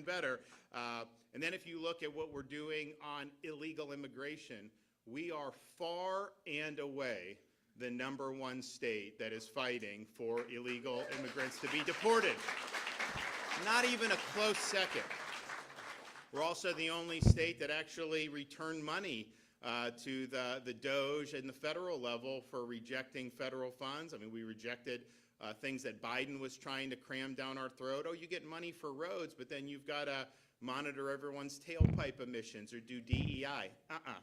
better. And then if you look at what we're doing on illegal immigration, we are far and away the #1 state that is fighting for illegal immigrants to be deported. Not even a close second. We're also the only state that actually returned money to the DOJ and the federal level for rejecting federal funds. I mean, we rejected things that Biden was trying to cram down our throat. Oh, you get money for roads, but then you've got to monitor everyone's tailpipe emissions or do DEI.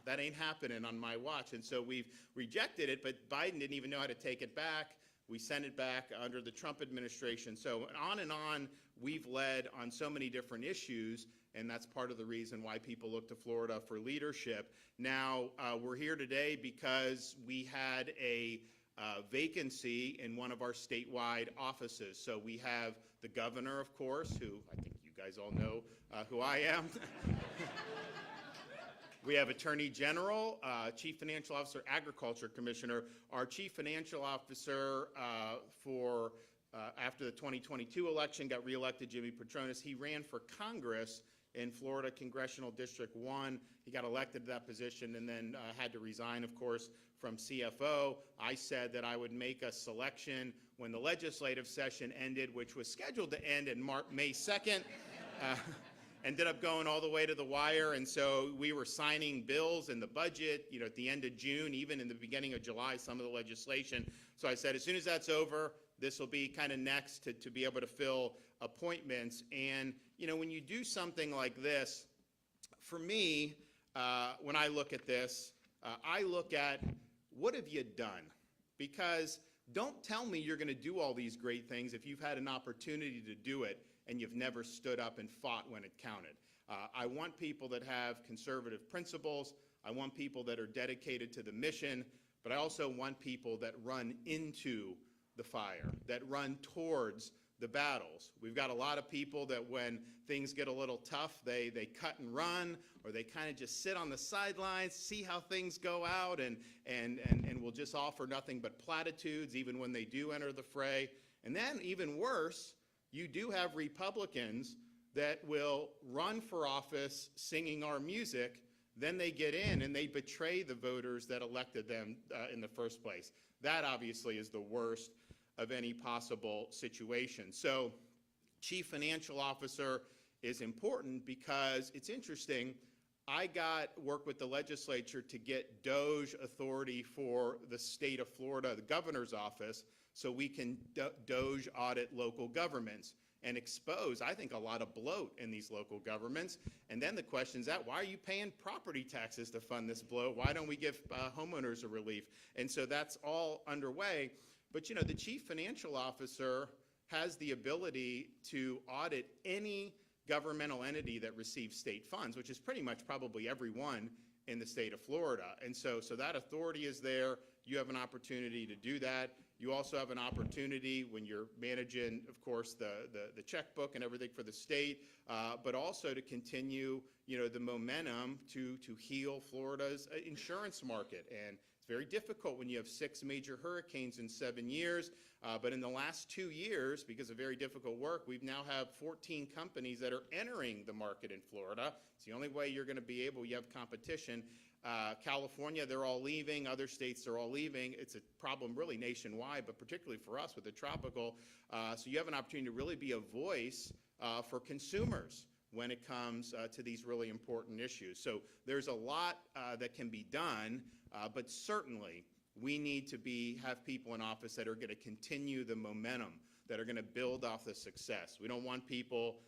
That ain't happening on my watch. And so we've rejected it, but Biden didn't even know how to take it back. We sent it back under the Trump administration. So on and on, we've led on so many different issues, and that's part of the reason why people look to Florida for leadership. Now, we're here today because we had a vacancy in one of our statewide offices. So we have the governor, of course, who I think you guys all know who I am. We have Attorney General, Chief Financial Officer, Agriculture Commissioner. Our Chief Financial Officer after the 2022 election got reelected, Jimmy Petronis. He ran for Congress in Florida Congressional District 1. He got elected to that position and then had to resign, of course, from CFO. I said that I would make a selection when the legislative session ended, which was scheduled to end in May 2nd. Ended up going all the way to the wire, and so we were signing bills in the budget, at the end of June, even in the beginning of July, some of the legislation. So I said, as soon as that's over, this will be kind of next to be able to fill appointments. And, when you do something like this, for me, when I look at this, I look at what have you done? Because don't tell me you're going to do all these great things if you've had an opportunity to do it and you've never stood up and fought when it counted. I want people that have conservative principles. I want people that are dedicated to the mission, but I also want people that run into the fire, that run towards the battles. We've got a lot of people that when things get a little tough, they cut and run, or they kind of just sit on the sidelines, see how things go out, and will just offer nothing but platitudes even when they do enter the fray. And then even worse, you do have Republicans that will run for office singing our music, then they get in and they betray the voters that elected them in the first place. That obviously is the worst of any possible situation. So Chief Financial Officer is important because it's interesting. I worked with the legislature to get DOJ authority for the state of Florida, the governor's office, so we can DOJ audit local governments and expose, I think, a lot of bloat in these local governments. And then the question is why are you paying property taxes to fund this bloat? Why don't we give homeowners a relief? And so that's all underway. But, the Chief Financial Officer has the ability to audit any governmental entity that receives state funds, which is pretty much probably everyone in the state of Florida. And so that authority is there. You have an opportunity to do that. You also have an opportunity when you're managing, of course, the checkbook and everything for the state, but also to continue, the momentum to heal Florida's insurance market. And it's very difficult when you have 6 major hurricanes in 7 years. But in the last 2 years, because of very difficult work, we've now have 14 companies that are entering the market in Florida. It's the only way you're going to be able, you have competition. California, they're all leaving. Other states are all leaving. It's a problem really nationwide, but particularly for us with the tropical. So you have an opportunity to really be a voice for consumers when it comes to these really important issues. So there's a lot that can be done, but certainly we need to have people in office that are going to continue the momentum, that are going to build off the success. We don't want people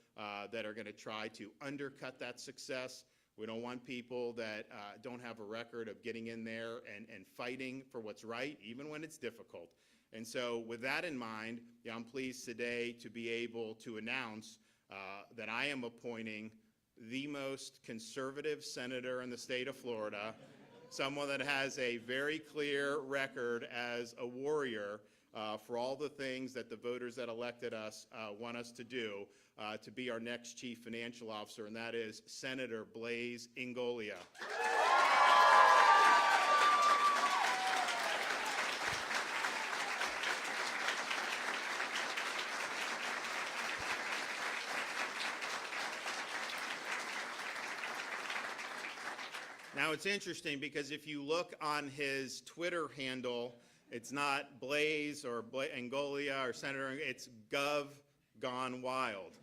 that are going to try to undercut that success. We don't want people that don't have a record of getting in there and fighting for what's right, even when it's difficult. And so with that in mind, I'm pleased today to be able to announce that I am appointing the most conservative senator in the state of Florida, someone that has a very clear record as a warrior for all the things that the voters that elected us want us to do, to be our next Chief Financial Officer, and that is Senator Blaise Ingoglia. Now, it's interesting because if you look on his Twitter handle, it's not Blaze or Angolia or Senator, it's Gov Gone Wild.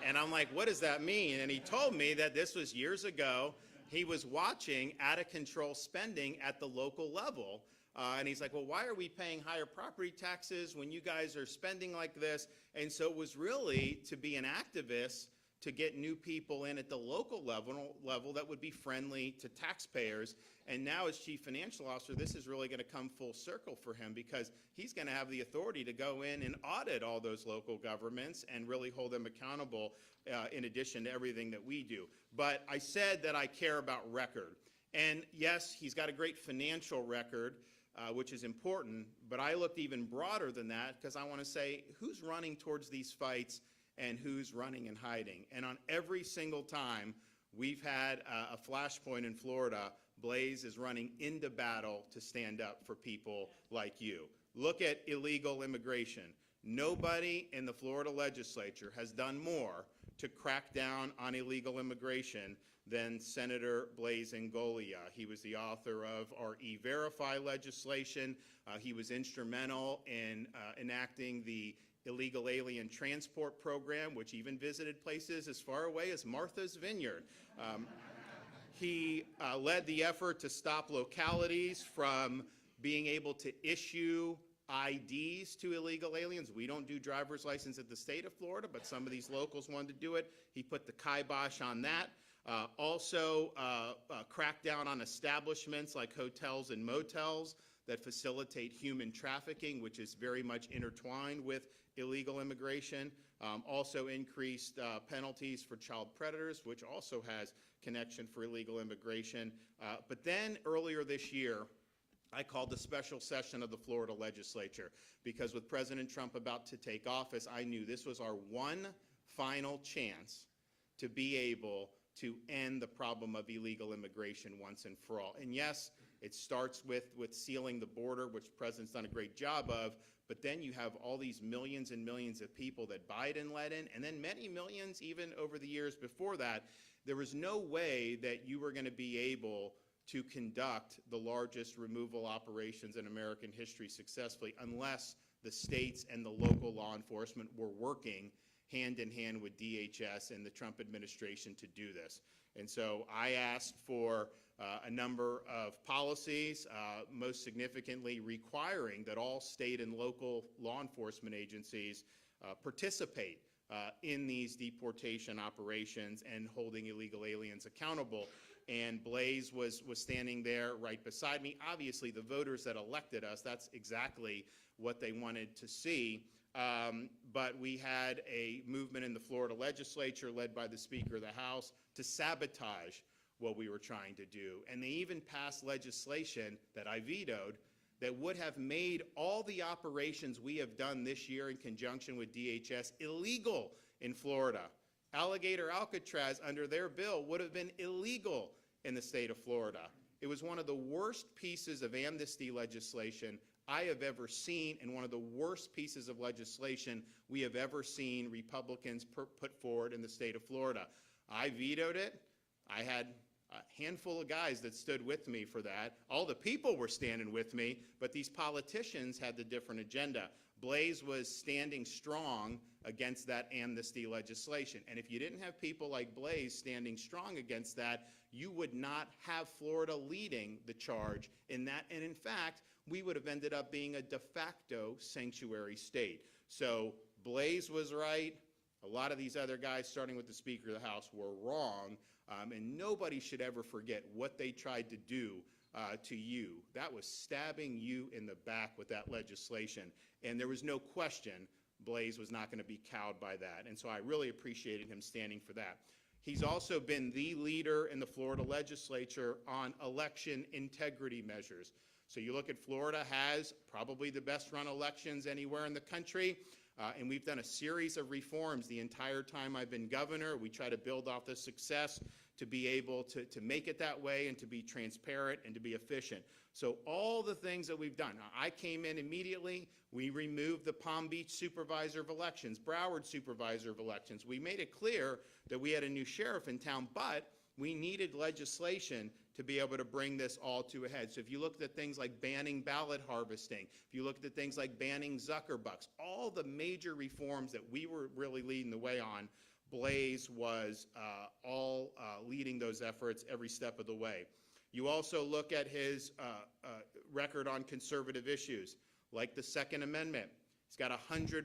And I'm like, what does that mean? And he told me that this was years ago. He was watching out-of-control spending at the local level. And he's like, well, why are we paying higher property taxes when you guys are spending like this? And so it was really to be an activist to get new people in at the local level that would be friendly to taxpayers. And now as chief financial officer, this is really going to come full circle for him because he's going to have the authority to go in and audit all those local governments and really hold them accountable in addition to everything that we do. But I said that I care about record. And yes, he's got a great financial record, which is important, but I looked even broader than that because I want to say who's running towards these fights and who's running and hiding. And on every single time we've had a flashpoint in Florida, Blaze is running into battle to stand up for people like you. Look at illegal immigration. Nobody in the Florida legislature has done more to crack down on illegal immigration than Senator Blaze Angolia. He was the author of our E-Verify legislation. He was instrumental in enacting the illegal alien transport program, which even visited places as far away as Martha's Vineyard. He led the effort to stop localities from being able to issue IDs to illegal aliens. We don't do driver's license at the state of Florida, but some of these locals wanted to do it. He put the kibosh on that. Also cracked down on establishments like hotels and motels that facilitate human trafficking, which is very much intertwined with illegal immigration. Also increased penalties for child predators, which also has connection for illegal immigration. But then earlier this year, I called a special session of the Florida legislature because with President Trump about to take office, I knew this was our one final chance to be able to end the problem of illegal immigration once and for all. And yes, it starts with sealing the border, which the President's done a great job of, but then you have all these millions and millions of people that Biden let in, and then many millions even over the years before that. There was no way that you were going to be able to conduct the largest removal operations in American history successfully unless the states and the local law enforcement were working hand in hand with DHS and the Trump administration to do this. And so I asked for a number of policies, most significantly requiring that all state and local law enforcement agencies participate in these deportation operations and holding illegal aliens accountable. And Blaze was standing there right beside me. Obviously, the voters that elected us, that's exactly what they wanted to see. But we had a movement in the Florida legislature led by the Speaker of the House to sabotage what we were trying to do. And they even passed legislation that I vetoed that would have made all the operations we have done this year in conjunction with DHS illegal in Florida. Alligator Alcatraz, under their bill, would have been illegal in the state of Florida. It was one of the worst pieces of amnesty legislation I have ever seen, and one of the worst pieces of legislation we have ever seen Republicans put forward in the state of Florida. I vetoed it. I had a handful of guys that stood with me for that. All the people were standing with me, but these politicians had the different agenda. Blaze was standing strong against that amnesty legislation. And if you didn't have people like Blaze standing strong against that, you would not have Florida leading the charge in that. And in fact, we would have ended up being a de facto sanctuary state. So Blaze was right. A lot of these other guys, starting with the Speaker of the House, were wrong. And nobody should ever forget what they tried to do to you. That was stabbing you in the back with that legislation. And there was no question Blaze was not going to be cowed by that. And so I really appreciated him standing for that. He's also been the leader in the Florida legislature on election integrity measures. So you look at Florida has probably the best run elections anywhere in the country. And we've done a series of reforms the entire time I've been governor. We try to build off the success to be able to make it that way and to be transparent and to be efficient. So all the things that we've done. Now, I came in immediately. We removed the Palm Beach supervisor of elections, Broward supervisor of elections. We made it clear that we had a new sheriff in town, but we needed legislation to be able to bring this all to a head. So if you looked at things like banning ballot harvesting, if you looked at things like banning Zuckerbucks, all the major reforms that we were really leading the way on, Blaze was all leading those efforts every step of the way. You also look at his record on conservative issues, like the Second Amendment. He's got a 100%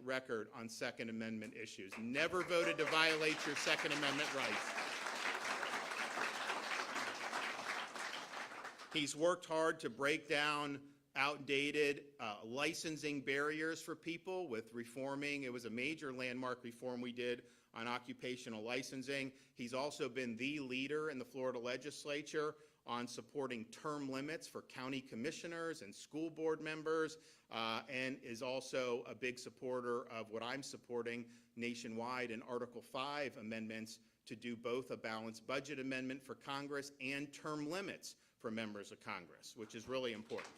record on Second Amendment issues. Never voted to violate your Second Amendment rights. He's worked hard to break down outdated licensing barriers for people with reforming. It was a major landmark reform we did on occupational licensing. He's also been the leader in the Florida legislature on supporting term limits for county commissioners and school board members, and is also a big supporter of what I'm supporting nationwide in Article 5 amendments to do both a balanced budget amendment for Congress and term limits for members of Congress, which is really important.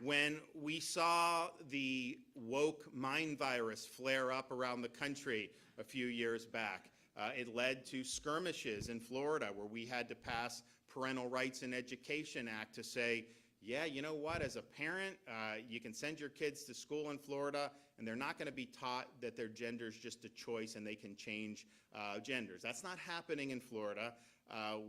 When we saw the woke mind virus flare up around the country a few years back, it led to skirmishes in Florida where we had to pass Parental Rights in Education Act to say, yeah, you know what, as a parent, you can send your kids to school in Florida and they're not going to be taught that their gender is just a choice and they can change genders. That's not happening in Florida.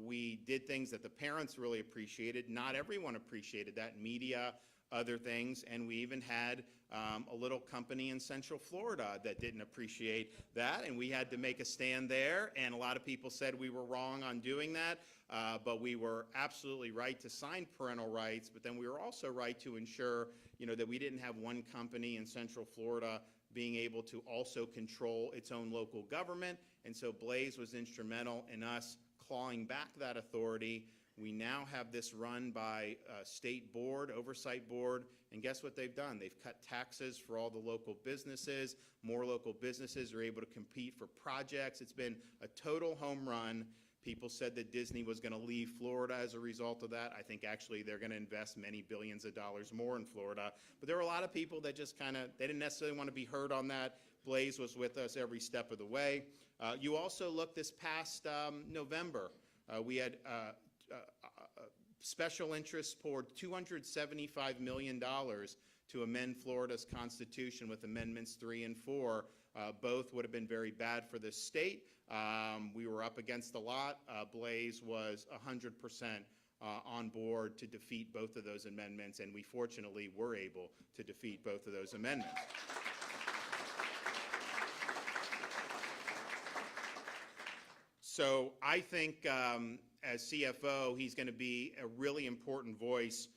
We did things that the parents really appreciated. Not everyone appreciated that, media, other things, and we even had a little company in Central Florida that didn't appreciate that, and we had to make a stand there, and a lot of people said we were wrong on doing that, but we were absolutely right to sign parental rights, but then we were also right to ensure, that we didn't have one company in Central Florida being able to also control its own local government, and so Blaze was instrumental in us clawing back that authority. We now have this run by a state board, oversight board, and guess what they've done? They've cut taxes for all the local businesses. More local businesses are able to compete for projects. It's been a total home run. People said that Disney was going to leave Florida as a result of that. I think actually they're going to invest many billions of dollars more in Florida. But there were a lot of people that just they didn't necessarily want to be heard on that. Blaze was with us every step of the way. You also look this past November. We had special interests poured $275 million to amend Florida's Constitution with Amendments 3 and 4. Both would have been very bad for the state. We were up against a lot. Blaze was 100% on board to defeat both of those amendments, and we fortunately were able to defeat both of those amendments. So I think as CFO, he's going to be a really important voice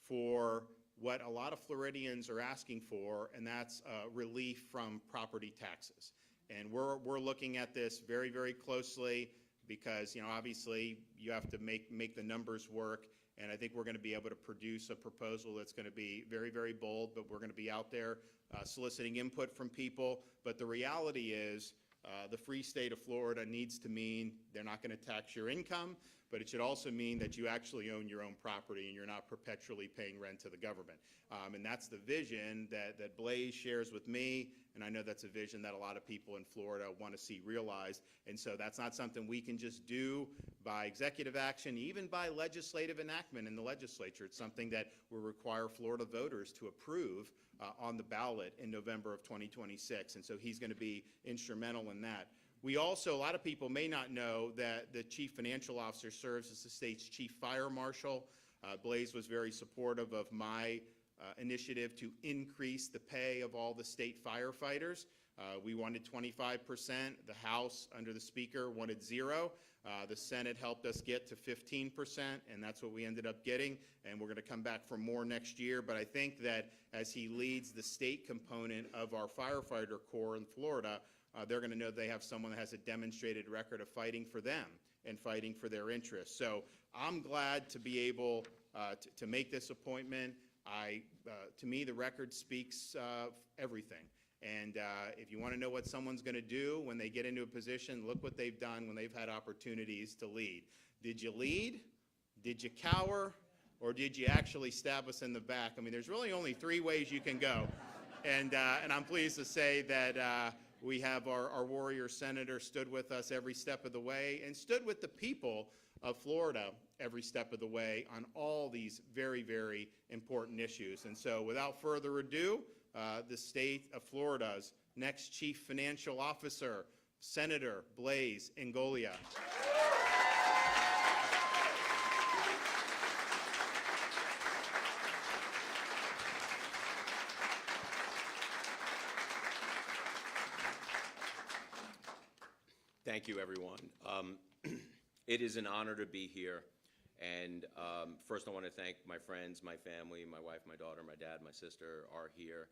for what a lot of Floridians are asking for, and that's relief from property taxes. And we're looking at this very, very closely because, obviously you have to make the numbers work, and I think we're going to be able to produce a proposal that's going to be very, very bold, but we're going to be out there soliciting input from people. But the reality is the free state of Florida needs to mean they're not going to tax your income, but it should also mean that you actually own your own property and you're not perpetually paying rent to the government. And that's the vision that Blaze shares with me, and I know that's a vision that a lot of people in Florida want to see realized. And so that's not something we can just do by executive action, even by legislative enactment in the legislature. It's something that will require Florida voters to approve on the ballot in November of 2026, and so he's going to be instrumental in that. We also, a lot of people may not know that the chief financial officer serves as the state's chief fire marshal. Blaze was very supportive of my initiative to increase the pay of all the state firefighters. We wanted 25%. The House, under the Speaker, wanted 0. The Senate helped us get to 15%, and that's what we ended up getting, and we're going to come back for more next year. But I think that as he leads the state component of our firefighter corps in Florida, they're going to know they have someone that has a demonstrated record of fighting for them and fighting for their interests. So I'm glad to be able to make this appointment. To me, the record speaks everything. And if you want to know what someone's going to do when they get into a position, look what they've done when they've had opportunities to lead. Did you lead? Did you cower? Or did you actually stab us in the back? I mean, there's really only 3 ways you can go. And I'm pleased to say that We have our warrior senator stood with us every step of the way and stood with the people of Florida every step of the way on all these very, very important issues. And so without further ado, the state of Florida's next Chief Financial Officer, Senator Blaise Ingoglia. Thank you, everyone. It is an honor to be here. And first, I want to thank my friends, my family, my wife, my daughter, my dad, my sister are here.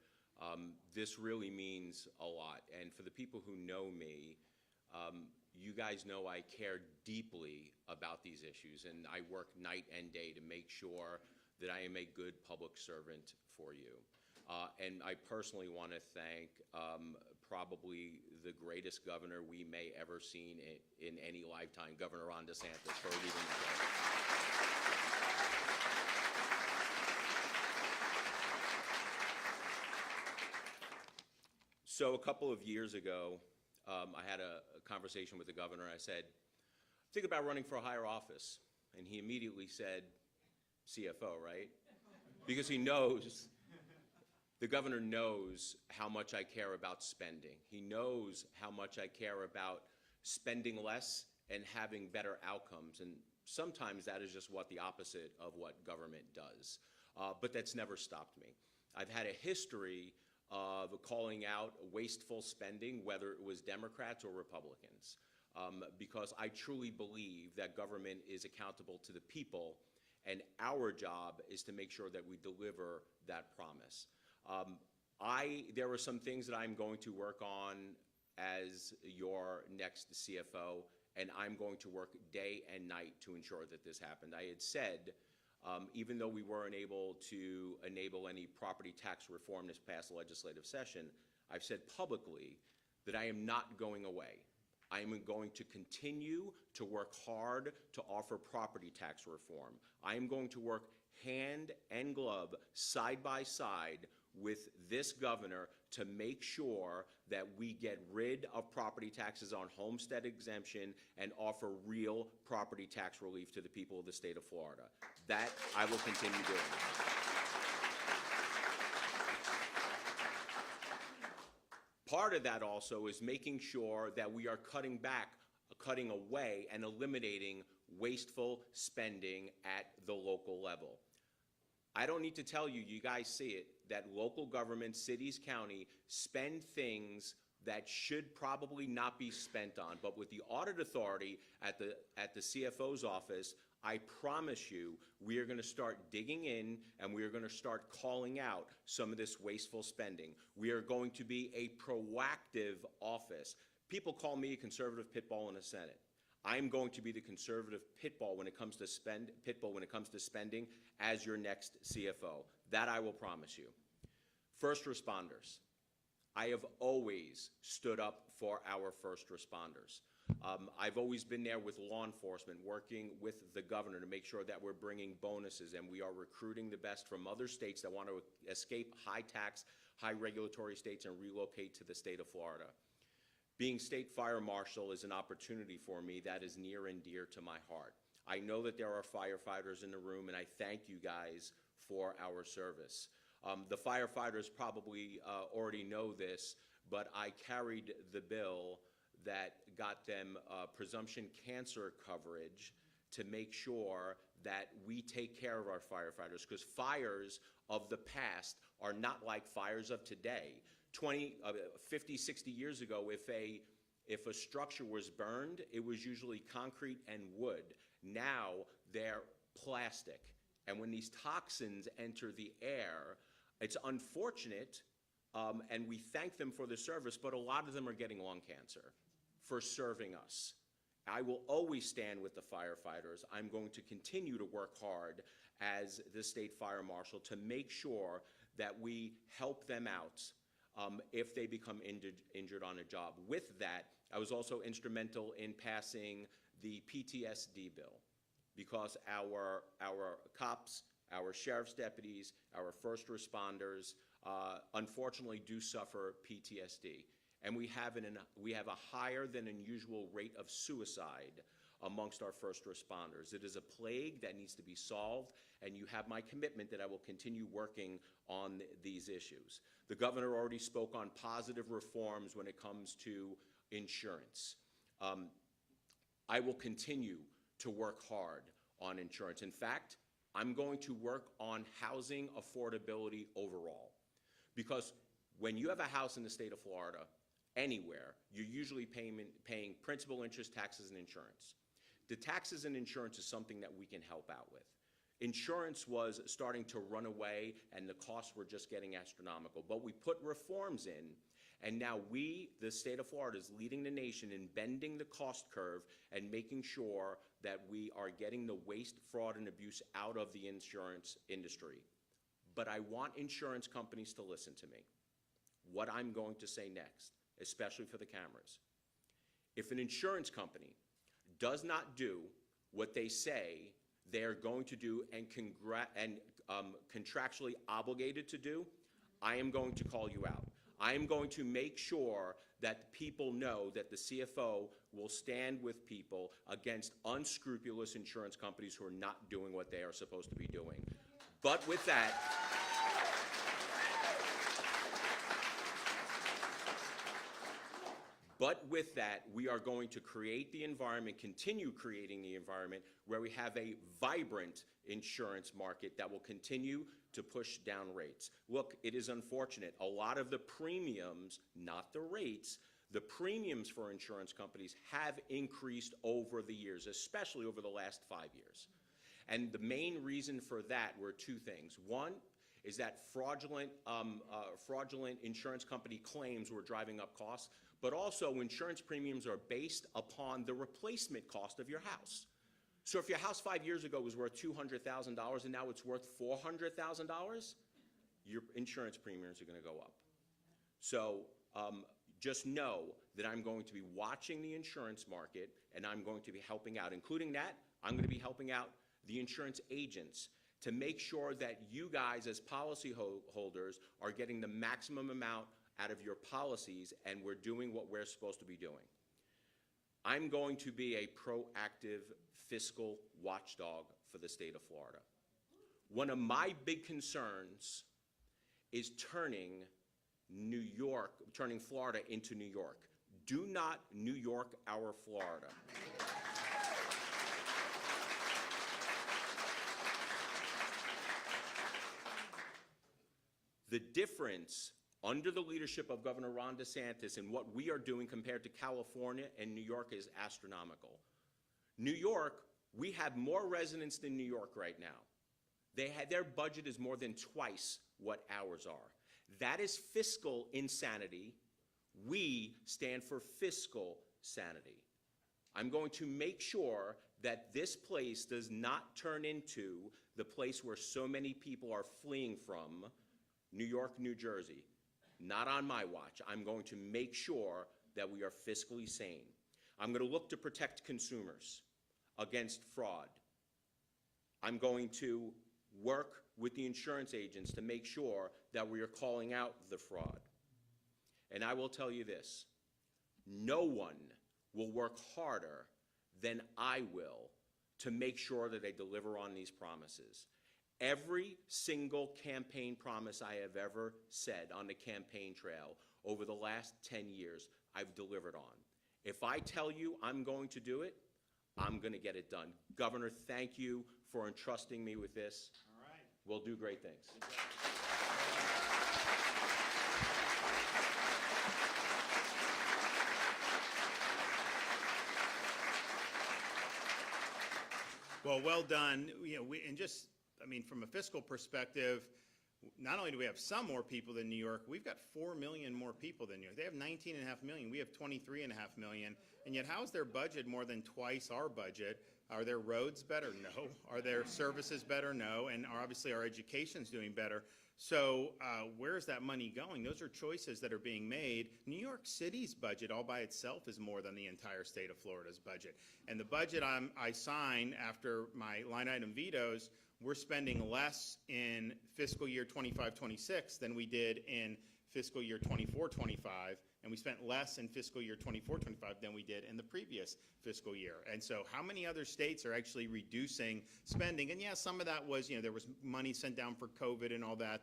This really means a lot. And for the people who know me, you guys know I care deeply about these issues, and I work night and day to make sure that I am a good public servant for you. And I personally want to thank probably the greatest governor we may ever seen in any lifetime, Governor Ron DeSantis, for leading the way. So a couple of years ago, I had a conversation with the governor. I said, think about running for a higher office. And he immediately said, CFO, right? Because he knows, the governor knows how much I care about spending. He knows how much I care about spending less and having better outcomes. And sometimes that is just the opposite of what government does. But that's never stopped me. I've had a history of calling out wasteful spending, whether it was Democrats or Republicans, because I truly believe that government is accountable to the people, and our job is to make sure that we deliver that promise. There are some things that I'm going to work on as your next CFO, and I'm going to work day and night to ensure that this happened. I had said, even though we weren't able to enable any property tax reform this past legislative session, I've said publicly that I am not going away. I am going to continue to work hard to offer property tax reform. I am going to work hand and glove, side by side, with this governor to make sure that we get rid of property taxes on homestead exemption and offer real property tax relief to the people of the state of Florida. That I will continue doing. Part of that also is making sure that we are cutting away and eliminating wasteful spending at the local level. I don't need to tell you, you guys see it, that local government, cities, county, spend things that should probably not be spent on. But with the audit authority at the CFO's office, I promise you, we are going to start digging in and we are going to start calling out some of this wasteful spending. We are going to be a proactive office. People call me a conservative pit bull in the Senate. I'm going to be the conservative pit bull when it comes to spending as your next CFO. That I will promise you. First responders. I have always stood up for our first responders. I've always been there with law enforcement, working with the governor to make sure that we're bringing bonuses and we are recruiting the best from other states that want to escape high tax, high regulatory states and relocate to the state of Florida. Being state fire marshal is an opportunity for me that is near and dear to my heart. I know that there are firefighters in the room, and I thank you guys for our service. The firefighters probably already know this, but I carried the bill that got them presumption cancer coverage to make sure that we take care of our firefighters, because fires of the past are not like fires of today. 50, 60 years ago, if a structure was burned, it was usually concrete and wood. Now they're plastic. And when these toxins enter the air, it's unfortunate, and we thank them for the service, but a lot of them are getting lung cancer for serving us. I will always stand with the firefighters. I'm going to continue to work hard as the state fire marshal to make sure that we help them out if they become injured on a job. With that, I was also instrumental in passing the PTSD bill, because our cops, our sheriff's deputies, our first responders, unfortunately do suffer PTSD. and we have a higher than unusual rate of suicide amongst our first responders. It is a plague that needs to be solved, and you have my commitment that I will continue working on these issues. The governor already spoke on positive reforms when it comes to insurance. I will continue to work hard on insurance. In fact, I'm going to work on housing affordability overall. Because when you have a house in the state of Florida, anywhere, you're usually paying principal, interest, taxes, and insurance. The taxes and insurance is something that we can help out with. Insurance was starting to run away, and the costs were just getting astronomical. But we put reforms in, and now we, the state of Florida, is leading the nation in bending the cost curve and making sure that we are getting the waste, fraud, and abuse out of the insurance industry. But I want insurance companies to listen to me. What I'm going to say next, especially for the cameras. If an insurance company does not do what they say they're going to do and contractually obligated to do, I am going to call you out. I am going to make sure that people know that the CFO will stand with people against unscrupulous insurance companies who are not doing what they are supposed to be doing. But with that, we are going to create the environment, continue creating the environment where we have a vibrant insurance market that will continue to push down rates. Look, it is unfortunate. A lot of the premiums, not the rates, the premiums for insurance companies have increased over the years, especially over the last 5 years. And the main reason for that were two things. One is that fraudulent insurance company claims were driving up costs, but also insurance premiums are based upon the replacement cost of your house. So if your house 5 years ago was worth $200,000 and now it's worth $400,000, your insurance premiums are going to go up. So just know that I'm going to be watching the insurance market, and I'm going to be helping out. Including that, I'm going to be helping out the insurance agents to make sure that you guys as policy holders are getting the maximum amount out of your policies, and we're doing what we're supposed to be doing. I'm going to be a proactive fiscal watchdog for the state of Florida. One of my big concerns is turning Florida into New York. Do not New York our Florida. The difference under the leadership of Governor Ron DeSantis and what we are doing compared to California and New York is astronomical. New York, we have more residents than New York right now. Their budget is more than twice what ours are. That is fiscal insanity. We stand for fiscal sanity. I'm going to make sure that this place does not turn into the place where so many people are fleeing from, New York, New Jersey. Not on my watch. I'm going to make sure that we are fiscally sane. I'm going to look to protect consumers against fraud. I'm going to work with the insurance agents to make sure that we are calling out the fraud. And I will tell you this, no one will work harder than I will to make sure that they deliver on these promises. Every single campaign promise I have ever said on the campaign trail over the last 10 years, I've delivered on. If I tell you I'm going to do it, I'm going to get it done. Governor, thank you for entrusting me with this. All right. We'll do great things. Well done. From a fiscal perspective, not only do we have some more people than New York, we've got 4 million more people than New York. They have 19.5 million. We have 23.5 million. And yet, how is their budget more than twice our budget? Are their roads better? No. Are their services better? No. And obviously, our education's doing better. So where's that money going? Those are choices that are being made. New York City's budget all by itself is more than the entire state of Florida's budget. And the budget I signed after my line item vetoes, we're spending less in fiscal year 25-26 than we did in fiscal year 24-25, and we spent less in fiscal year 24-25 than we did in the previous fiscal year. And so how many other states are actually reducing spending? And yeah, some of that was, there was money sent down for COVID and all that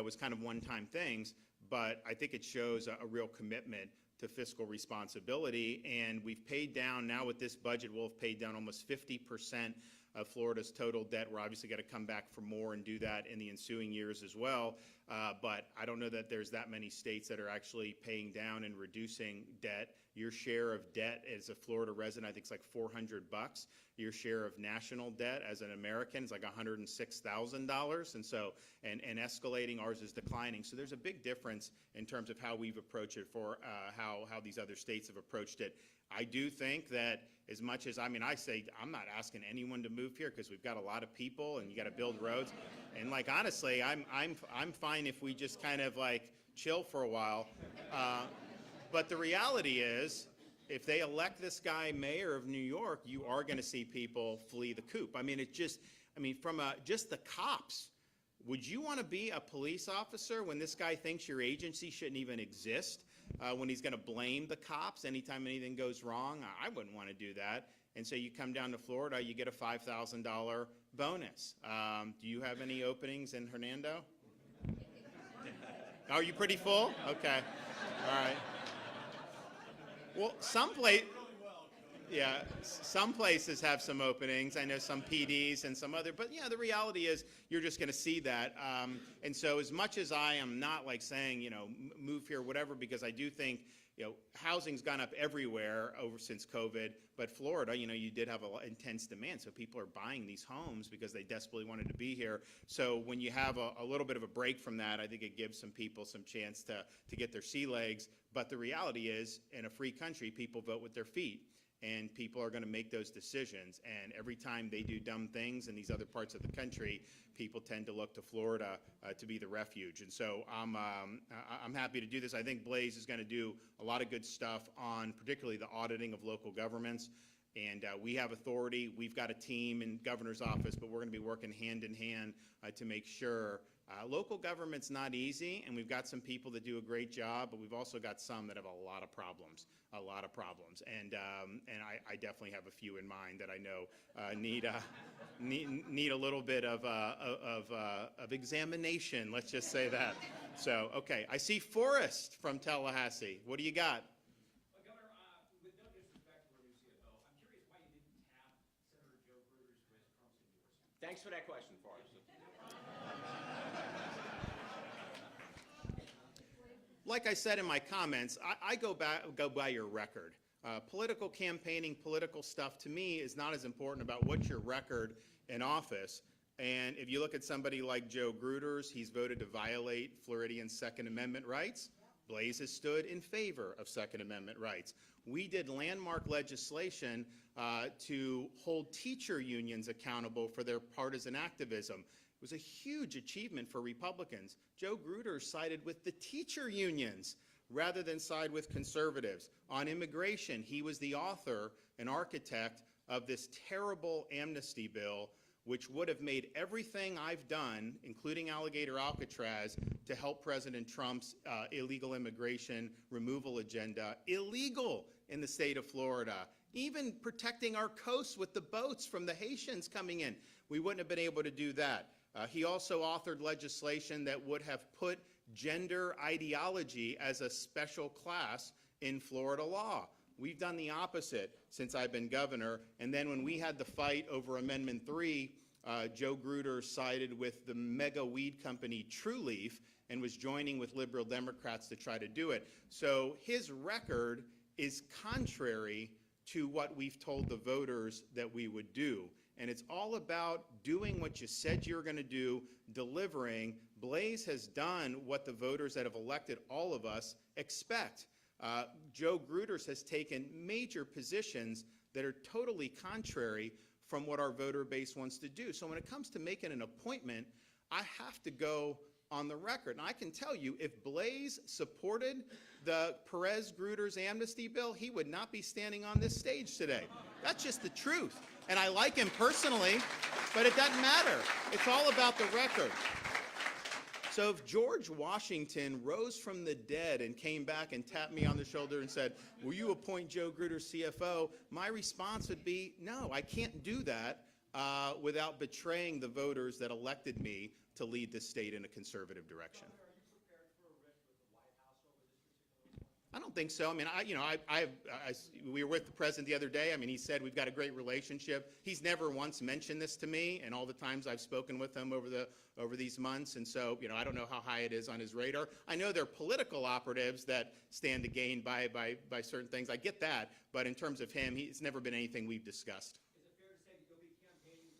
was kind of one-time things, but I think it shows a real commitment to fiscal responsibility. And we've paid down, now with this budget, we'll have paid down almost 50% of Florida's total debt. We're obviously going to come back for more and do that in the ensuing years as well. But I don't know that there's that many states that are actually paying down and reducing debt. Your share of debt as a Florida resident, I think it's like $400. Your share of national debt as an American is like $106,000. And so, and escalating, ours is declining. So there's a big difference in terms of how we've approached it for how these other states have approached it. I do think that as much as, I say, I'm not asking anyone to move here because we've got a lot of people and you got to build roads. And like, honestly, I'm fine if we just kind of like chill for a while. But the reality is, if they elect this guy mayor of New York, you are going to see people flee the coop. From just the cops. Would you want to be a police officer when this guy thinks your agency shouldn't even exist? When he's going to blame the cops anytime anything goes wrong? I wouldn't want to do that. And so you come down to Florida, you get a $5,000 bonus. Do you have any openings in Hernando? Are you pretty full? Okay. All right. Well, some places have some openings. I know some PDs and some other, but yeah, the reality is you're just going to see that. And so as much as I am not like saying, move here, whatever, because I do think, housing's gone up everywhere since COVID, but Florida, you did have an intense demand. So people are buying these homes because they desperately wanted to be here. So when you have a little bit of a break from that, I think it gives some people some chance to get their sea legs. But the reality is, in a free country, people vote with their feet. And people are going to make those decisions. And every time they do dumb things in these other parts of the country, people tend to look to Florida to be the refuge. And so I'm happy to do this. I think Blaze is going to do a lot of good stuff on particularly the auditing of local governments. And we have authority. We've got a team in governor's office, but we're going to be working hand in hand to make sure local government's not easy, and we've got some people that do a great job, but we've also got some that have a lot of problems. And I definitely have a few in mind that I know need a little bit of examination. Let's just say that. So, okay, I see Forrest from Tallahassee. What do you got? Well, Governor, with no disrespect to our new CFO, I'm curious why you didn't tap Senator Joe Gruder's who has Trump's endorsement. Thanks for that question, Forrest. Like I said in my comments, I go by your record. Political campaigning, political stuff, to me, is not as important about what's your record in office. And if you look at somebody like Joe Gruters, he's voted to violate Floridians' Second Amendment rights. Blaze has stood in favor of Second Amendment rights. We did landmark legislation to hold teacher unions accountable for their partisan activism. It was a huge achievement for Republicans. Joe Gruder sided with the teacher unions rather than side with conservatives. On immigration, he was the author and architect of this terrible amnesty bill, which would have made everything I've done, including Alligator Alcatraz, to help President Trump's illegal immigration removal agenda illegal in the state of Florida. Even protecting our coast with the boats from the Haitians coming in. We wouldn't have been able to do that. He also authored legislation that would have put gender ideology as a special class in Florida law. We've done the opposite since I've been governor. And then when we had the fight over Amendment 3, Joe Gruder sided with the mega weed company True Leaf and was joining with liberal Democrats to try to do it. So his record is contrary to what we've told the voters that we would do. And it's all about doing what you said you were going to do, delivering. Blaze has done what the voters that have elected all of us expect. Joe Gruters has taken major positions that are totally contrary from what our voter base wants to do. So when it comes to making an appointment, I have to go on the record. And I can tell you, if Blaze supported the Perez-Gruters amnesty bill, he would not be standing on this stage today. That's just the truth. And I like him personally, but it doesn't matter. It's all about the record. So if George Washington rose from the dead and came back and tapped me on the shoulder and said, will you appoint Joe Gruder CFO? My response would be, no, I can't do that without betraying the voters that elected me to lead this state in a conservative direction. Governor, are you prepared for a risk with the White House over this particular appointment? I don't think so. I mean, we were with the president the other day. I mean, he said we've got a great relationship. He's never once mentioned this to me, and all the times I've spoken with him over these months. And so, I don't know how high it is on his radar. I know there are political operatives that stand to gain by certain things. I get that, but in terms of him, it's never been anything we've discussed. Is it fair to say that you'll be campaigning,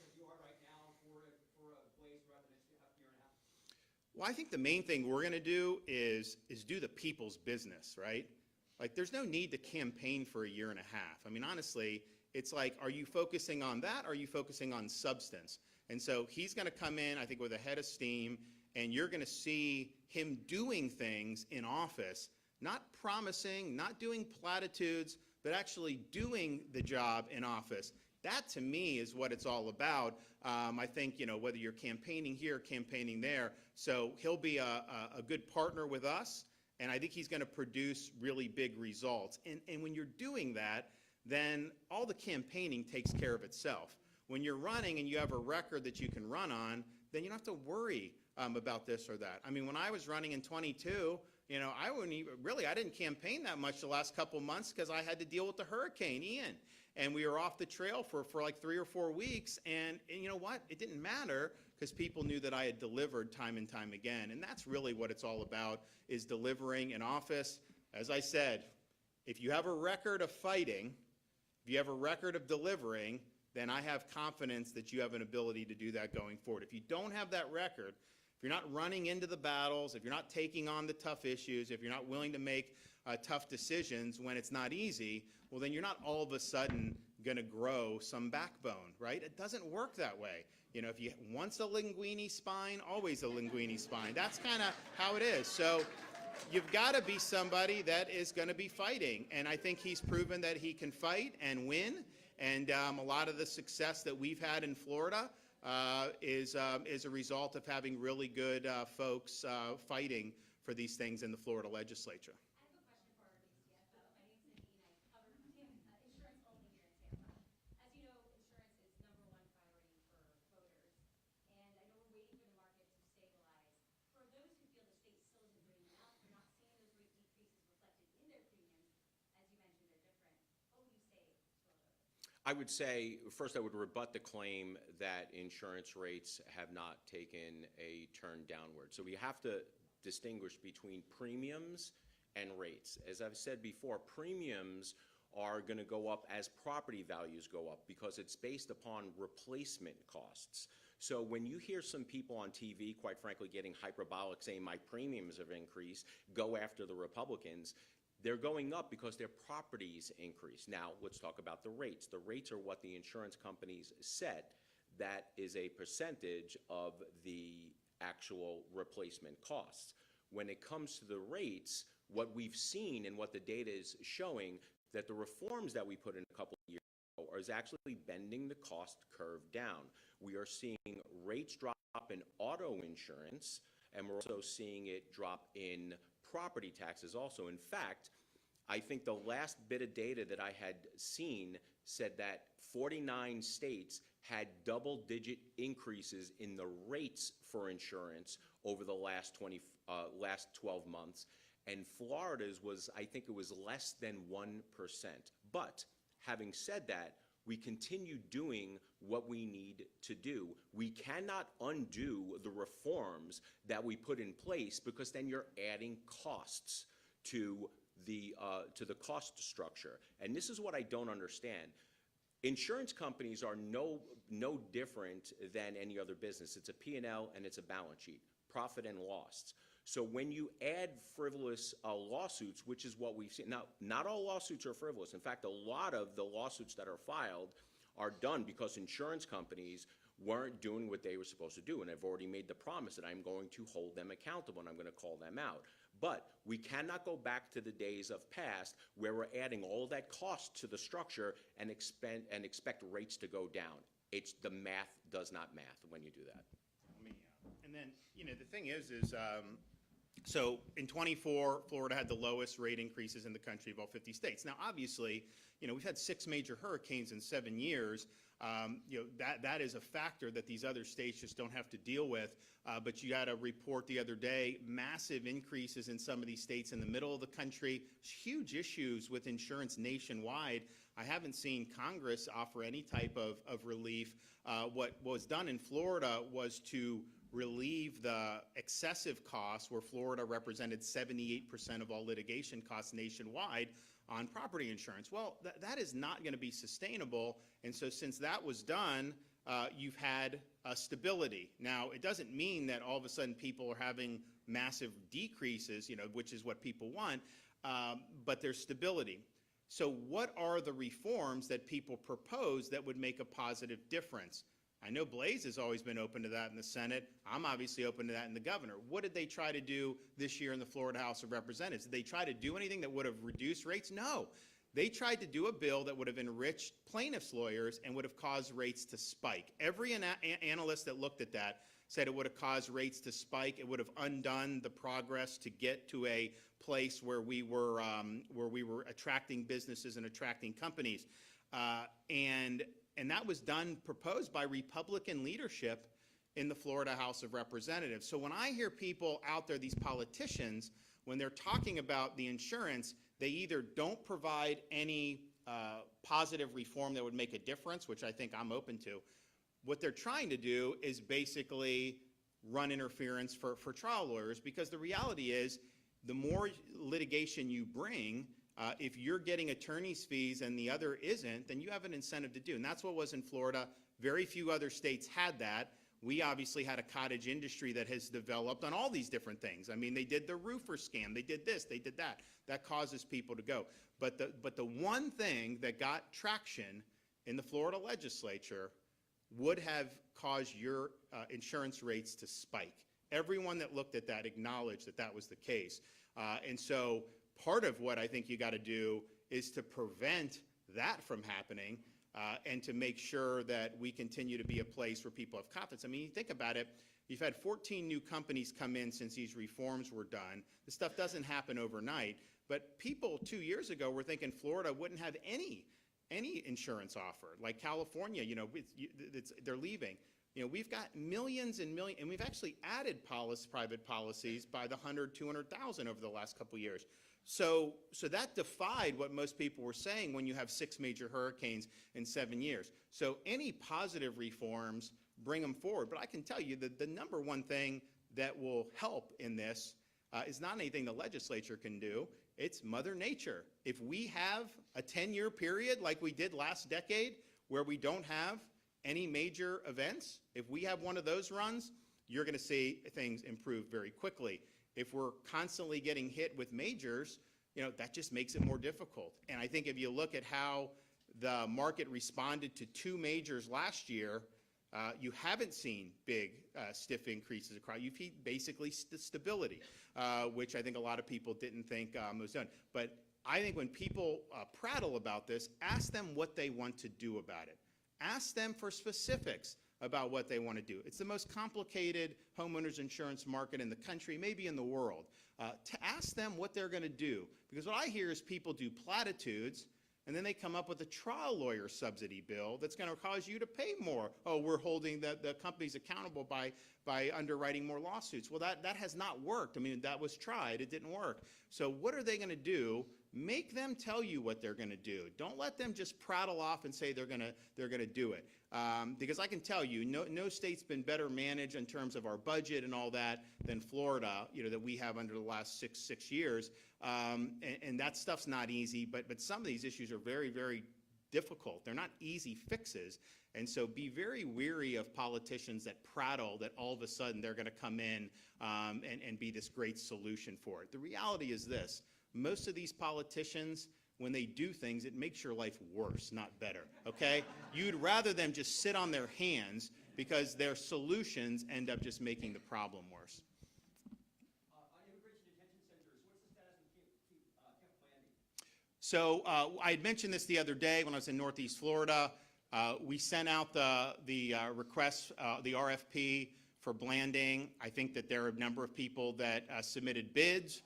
as you are right now, for a place throughout the next year and a half? Well, I think the main thing we're going to do is do the people's business, right? Like, there's no need to campaign for a year and a half. I mean, honestly, it's like, are you focusing on that, or are you focusing on substance? And so he's going to come in, I think, with a head of steam, and you're going to see him doing things in office, not promising, not doing platitudes, but actually doing the job in office. That, to me, is what it's all about. I think, whether you're campaigning here, campaigning there, so he'll be a good partner with us, and I think he's going to produce really big results. And when you're doing that, then all the campaigning takes care of itself. When you're running and you have a record that you can run on, then you don't have to worry about this or that. I mean, when I was running in 22, I didn't campaign that much the last couple months because I had to deal with the Hurricane Ian. And we were off the trail for like 3 or 4 weeks. And you know what? It didn't matter because people knew that I had delivered time and time again. And that's really what it's all about, is delivering in office. As I said, if you have a record of fighting, if you have a record of delivering, then I have confidence that you have an ability to do that going forward. If you don't have that record, if you're not running into the battles, if you're not taking on the tough issues, if you're not willing to make tough decisions when it's not easy, well, then you're not all of a sudden going to grow some backbone, right? It doesn't work that way. If you once a linguine spine, always a linguine spine. That's kind of how it is. So you've got to be somebody that is going to be fighting. And I think he's proven that he can fight and win. And a lot of the success that we've had in Florida is a result of having really good folks fighting for these things in the Florida legislature. I have a question for our new CFO. My name is Nadine. I cover insurance only here in Tampa. As you know, insurance is number one priority for voters, and I know we're waiting for the market to stabilize. For those who feel the state still isn't doing enough, they're not seeing those rate decreases reflected in their premiums. As you mentioned, they're different. What would you say to our voters? I would say, first, I would rebut the claim that insurance rates have not taken a turn downward. So we have to distinguish between premiums and rates. As I've said before, premiums are going to go up as property values go up because it's based upon replacement costs. So when you hear some people on TV, quite frankly, getting hyperbolic, saying my premiums have increased, go after the Republicans, they're going up because their properties increase. Now, let's talk about the rates. The rates are what the insurance companies set. That is a percentage of the actual replacement costs. When it comes to the rates, what we've seen and what the data is showing, that the reforms that we put in a couple of years ago is actually bending the cost curve down. We are seeing rates drop in auto insurance, and we're also seeing it drop in property taxes also. In fact, I think the last bit of data that I had seen said that 49 states had double-digit increases in the rates for insurance over the last 12 months, and Florida's was, I think it was less than 1%. But having said that, we continue doing what we need to do. We cannot undo the reforms that we put in place because then you're adding costs to the cost structure. And this is what I don't understand. Insurance companies are no different than any other business. It's a P&L and it's a balance sheet, profit and loss. So when you add frivolous lawsuits, which is what we've seen, now, not all lawsuits are frivolous. In fact, a lot of the lawsuits that are filed are done because insurance companies weren't doing what they were supposed to do, and I've already made the promise that I'm going to hold them accountable and I'm going to call them out. But we cannot go back to the days of past where we're adding all that cost to the structure and expect rates to go down. The math does not math when you do that. Let me And then, the thing is, so in =24, Florida had the lowest rate increases in the country of all 50 states. Now, obviously, we've had 6 major hurricanes in 7 years. That is a factor that these other states just don't have to deal with. But you got a report the other day, massive increases in some of these states in the middle of the country, huge issues with insurance nationwide. I haven't seen Congress offer any type of relief. What was done in Florida was to relieve the excessive costs, where Florida represented 78% of all litigation costs nationwide on property insurance. Well, that is not going to be sustainable, and so since that was done, you've had stability. Now, it doesn't mean that all of a sudden people are having massive decreases, which is what people want, but there's stability. So what are the reforms that people propose that would make a positive difference? I know Blaze has always been open to that in the Senate. I'm obviously open to that in the governor. What did they try to do this year in the Florida House of Representatives? Did they try to do anything that would have reduced rates? No. They tried to do a bill that would have enriched plaintiffs' lawyers and would have caused rates to spike. Every analyst that looked at that said it would have caused rates to spike. It would have undone the progress to get to a place where we were attracting businesses and attracting companies. And that was proposed by Republican leadership in the Florida House of Representatives. So when I hear people out there, these politicians, when they're talking about the insurance, they either don't provide any positive reform that would make a difference, which I think I'm open to. What they're trying to do is basically run interference for trial lawyers, because the reality is the more litigation you bring, if you're getting attorney's fees and the other isn't, then you have an incentive to do. And that's what was in Florida. Very few other states had that. We obviously had a cottage industry that has developed on all these different things. I mean, they did the roofer scam. They did this. They did that. That causes people to go. But the one thing that got traction in the Florida legislature would have caused your insurance rates to spike. Everyone that looked at that acknowledged that that was the case. And so part of what I think you got to do is to prevent that from happening, and to make sure that we continue to be a place where people have confidence. I mean, you think about it, you've had 14 new companies come in since these reforms were done. This stuff doesn't happen overnight, but people 2 years ago were thinking Florida wouldn't have any insurance offer. Like California, they're leaving. We've got millions and millions, and we've actually added private policies by the 100, 200,000 over the last couple of years. So that defied what most people were saying when you have 6 major hurricanes in 7 years. So any positive reforms, bring them forward. But I can tell you that the number one thing that will help in this is not anything the legislature can do. It's Mother Nature. If we have a 10-year period like we did last decade where we don't have any major events, if we have one of those runs, you're going to see things improve very quickly. If we're constantly getting hit with majors, that just makes it more difficult. And I think if you look at how the market responded to 2 majors last year, you haven't seen big, stiff increases across. You've seen basically stability, which I think a lot of people didn't think was done. But I think when people prattle about this, ask them what they want to do about it. Ask them for specifics about what they want to do. It's the most complicated homeowners insurance market in the country, maybe in the world. To ask them what they're going to do. Because what I hear is people do platitudes, and then they come up with a trial lawyer subsidy bill that's going to cause you to pay more. Oh, we're holding the companies accountable by underwriting more lawsuits. Well, that has not worked. I mean, that was tried. It didn't work. So what are they going to do? Make them tell you what they're going to do. Don't let them just prattle off and say they're going to do it. Because I can tell you, no state's been better managed in terms of our budget and all that than Florida, that we have under the last six years. And that stuff's not easy, but some of these issues are very, very difficult. They're not easy fixes. And so be very weary of politicians that prattle that all of a sudden they're going to come in and be this great solution for it. The reality is this. Most of these politicians, when they do things, it makes your life worse, not better, okay? You'd rather them just sit on their hands because their solutions end up just making the problem worse. On immigration detention centers, what's the status of Tampa Landing? So I had mentioned this the other day when I was in Northeast Florida. We sent out the request, the RFP for Blanding. I think that there are a number of people that submitted bids.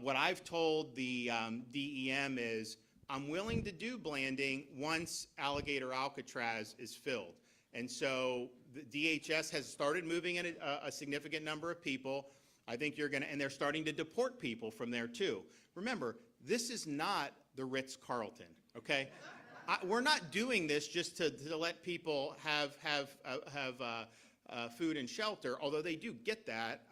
What I've told the DEM is I'm willing to do Blanding once Alligator Alcatraz is filled. And so the DHS has started moving in a significant number of people. I think you're going to, and they're starting to deport people from there too. Remember, this is not the Ritz-Carlton, okay? We're not doing this just to let people have food and shelter, although they do get that.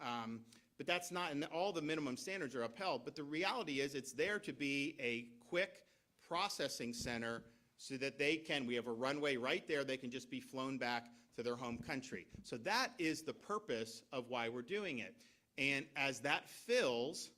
But that's not, and all the minimum standards are upheld. But the reality is it's there to be a quick processing center so that they can, we have a runway right there, they can just be flown back to their home country. So that is the purpose of why we're doing it. And as that fills,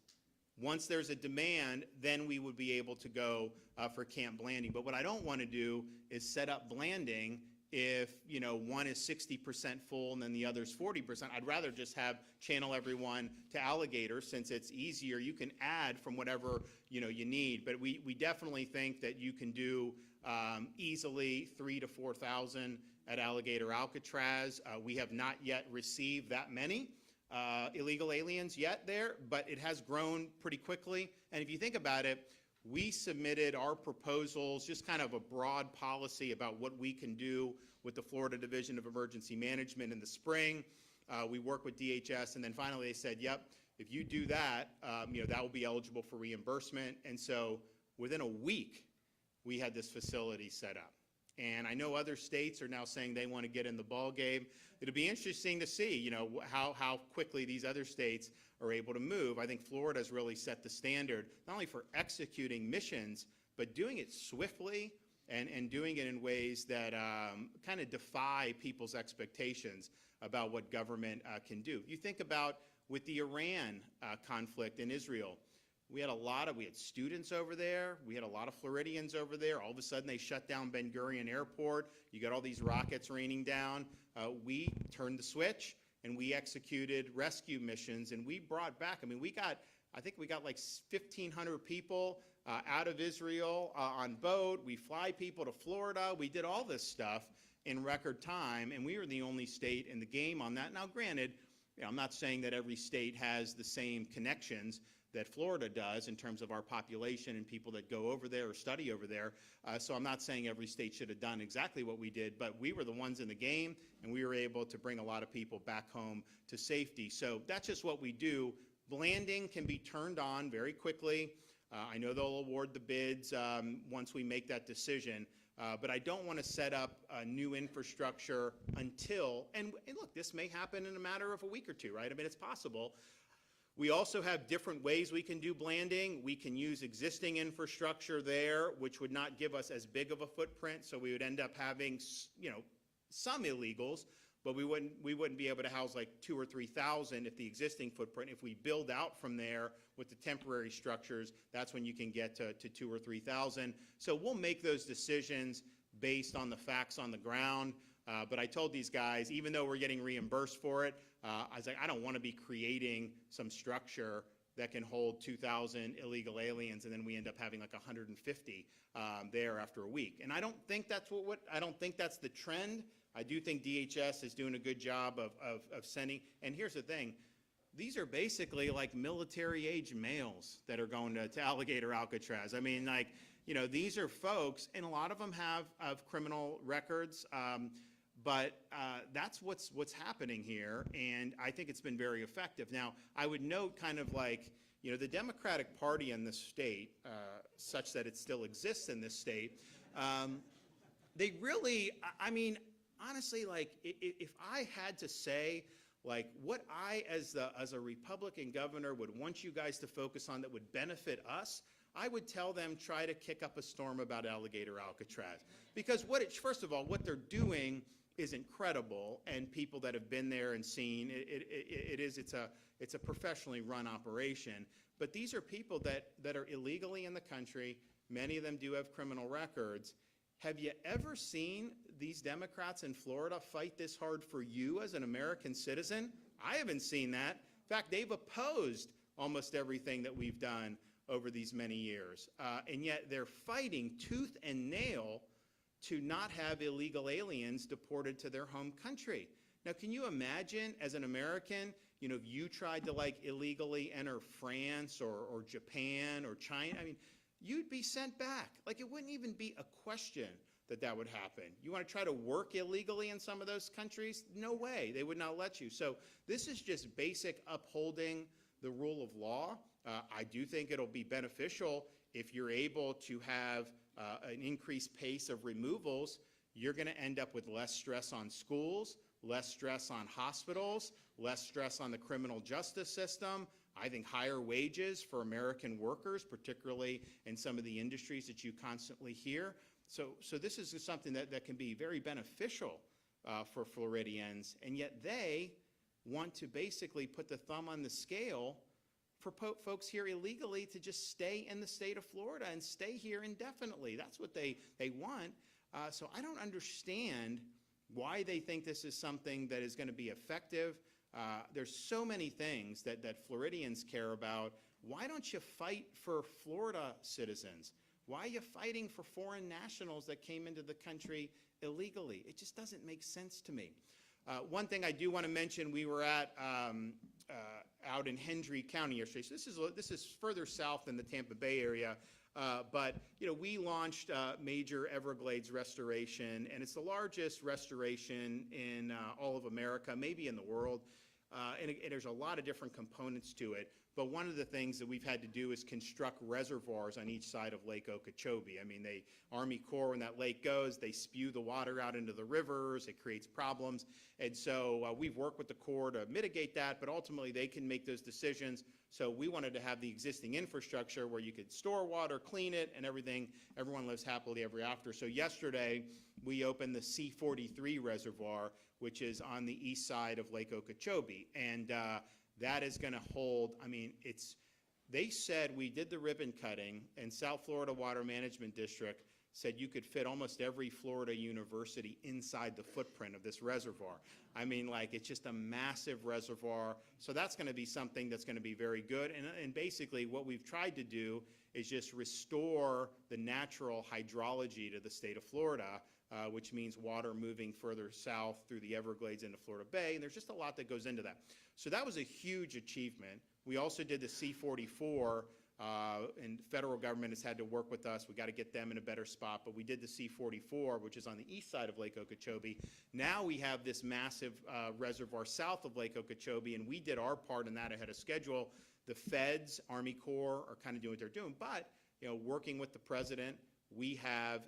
once there's a demand, then we would be able to go for Camp Blanding. But what I don't want to do is set up Blanding if, you know, one is 60% full and then the other's 40%. I'd rather just channel everyone to Alligator since it's easier. You can add from whatever, you know, you need. But we definitely think that you can do easily 3,000 to 4,000 at Alligator Alcatraz. We have not yet received that many illegal aliens yet there, but it has grown pretty quickly. And if you think about it, we submitted our proposals, just kind of a broad policy about what we can do with the Florida Division of Emergency Management in the spring. We worked with DHS, and then finally they said, yep, if you do that, you know, that will be eligible for reimbursement. And so within a week, we had this facility set up. And I know other states are now saying they want to get in the ball game. It'll be interesting to see, you know, how quickly these other states are able to move. I think Florida's really set the standard, not only for executing missions, but doing it swiftly and doing it in ways that kind of defy people's expectations about what government can do. You think about with the Iran conflict in Israel, we had students over there. We had a lot of Floridians over there. All of a sudden, they shut down Ben Gurion Airport. You got all these rockets raining down. We turned the switch, and we executed rescue missions, and we brought back, I mean, I think we got like 1,500 people out of Israel on boat. We fly people to Florida. We did all this stuff in record time, and we were the only state in the game on that. Now, granted, you know, I'm not saying that every state has the same connections that Florida does in terms of our population and people that go over there or study over there. So I'm not saying every state should have done exactly what we did, but we were the ones in the game, and we were able to bring a lot of people back home to safety. So that's just what we do. Blanding can be turned on very quickly. I know they'll award the bids once we make that decision, but I don't want to set up a new infrastructure until, and look, this may happen in a matter of a week or two, right? I mean, it's possible. We also have different ways we can do Blanding. We can use existing infrastructure there, which would not give us as big of a footprint, so we would end up having, you know, some illegals, but we wouldn't be able to house like 2,000 or 3,000 if the existing footprint. If we build out from there with the temporary structures, that's when you can get to 2,000 or 3,000. So we'll make those decisions based on the facts on the ground. But I told these guys, even though we're getting reimbursed for it, I was like, I don't want to be creating some structure that can hold 2,000 illegal aliens, and then we end up having like 150 there after a week. And I don't think that's I don't think that's the trend. I do think DHS is doing a good job of sending. And here's the thing. These are basically like military-age males that are going to Alligator Alcatraz. I mean, like, you know, these are folks, and a lot of them have criminal records. But that's what's happening here, and I think it's been very effective. Now, I would note kind of like, you know, the Democratic Party in this state, such that it still exists in this state, they really, I mean, honestly, like, if I had to say, like, what I, as a Republican governor, would want you guys to focus on that would benefit us, I would tell them try to kick up a storm about Alligator Alcatraz. Because first of all, what they're doing is incredible, and people that have been there and seen it's a professionally run operation. But these are people that are illegally in the country. Many of them do have criminal records. Have you ever seen these Democrats in Florida fight this hard for you as an American citizen? I haven't seen that. In fact, they've opposed almost everything that we've done over these many years. And yet they're fighting tooth and nail to not have illegal aliens deported to their home country. Now, can you imagine, as an American, you know, if you tried to, like, illegally enter France or Japan or China, I mean, you'd be sent back. Like, it wouldn't even be a question that would happen. You want to try to work illegally in some of those countries? No way. They would not let you. So this is just basic upholding the rule of law. I do think it'll be beneficial if you're able to have an increased pace of removals. You're going to end up with less stress on schools, less stress on hospitals, less stress on the criminal justice system. I think higher wages for American workers, particularly in some of the industries that you constantly hear. So this is something that can be very beneficial for Floridians, and yet they want to basically put the thumb on the scale for folks here illegally to just stay in the state of Florida and stay here indefinitely. That's what they want. So I don't understand why they think this is something that is going to be effective. There's so many things that Floridians care about. Why don't you fight for Florida citizens? Why are you fighting for foreign nationals that came into the country illegally? It just doesn't make sense to me. One thing I do want to mention, we were at out in Hendry County yesterday. So this is further south than the Tampa Bay area. But you know, we launched major Everglades restoration, and it's the largest restoration in all of America, maybe in the world. And there's a lot of different components to it. But one of the things that we've had to do is construct reservoirs on each side of Lake Okeechobee. I mean, Army Corps, when that lake goes, they spew the water out into the rivers. It creates problems. And so we've worked with the Corps to mitigate that, but ultimately they can make those decisions. So we wanted to have the existing infrastructure where you could store water, clean it, and everyone lives happily ever after. So yesterday, we opened the C-43 reservoir, which is on the east side of Lake Okeechobee. And that is going to hold, I mean, they said, we did the ribbon cutting, and South Florida Water Management District said you could fit almost every Florida university inside the footprint of this reservoir. I mean, like, it's just a massive reservoir. So that's going to be something that's going to be very good. And basically what we've tried to do is just restore the natural hydrology to the state of Florida, which means water moving further south through the Everglades into Florida Bay. And there's just a lot that goes into that. So that was a huge achievement. We also did the C-44, and federal government has had to work with us. We got to get them in a better spot. But we did the C-44, which is on the east side of Lake Okeechobee. Now we have this massive reservoir south of Lake Okeechobee, and we did our part in that ahead of schedule. The feds, Army Corps, are kind of doing what they're doing. But, you know, working with the president, we have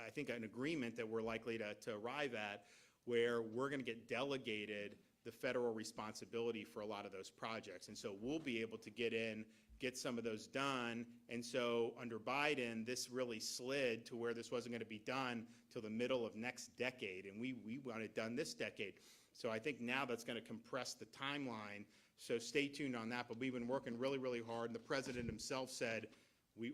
I think an agreement that we're likely to arrive at, where we're going to get delegated the federal responsibility for a lot of those projects. And so we'll be able to get some of those done. And so under Biden, this really slid to where this wasn't going to be done till the middle of next decade. And we want it done this decade. So I think now that's going to compress the timeline. So stay tuned on that. But we've been working really, really hard. And the president himself said,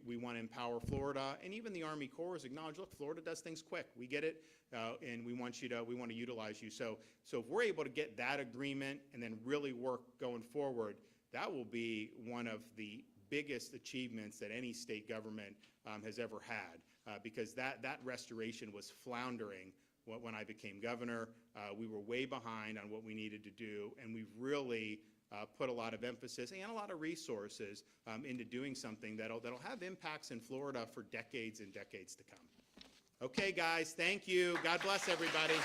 we want to empower Florida, and even the Army Corps has acknowledged, look, Florida does things quick. We get it, and we want to utilize you. So if we're able to get that agreement and then really work going forward, that will be one of the biggest achievements that any state government has ever had, because that restoration was floundering when I became governor. We were way behind on what we needed to do, and we've really put a lot of emphasis and a lot of resources into doing something that'll have impacts in Florida for decades and decades to come. Okay, guys, thank you. God bless everybody.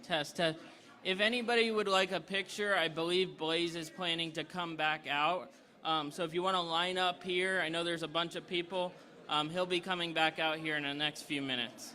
Test. If anybody would like a picture, I believe Blaze is planning to come back out. So if you want to line up here, I know there's a bunch of people. He'll be coming back out here in the next few minutes.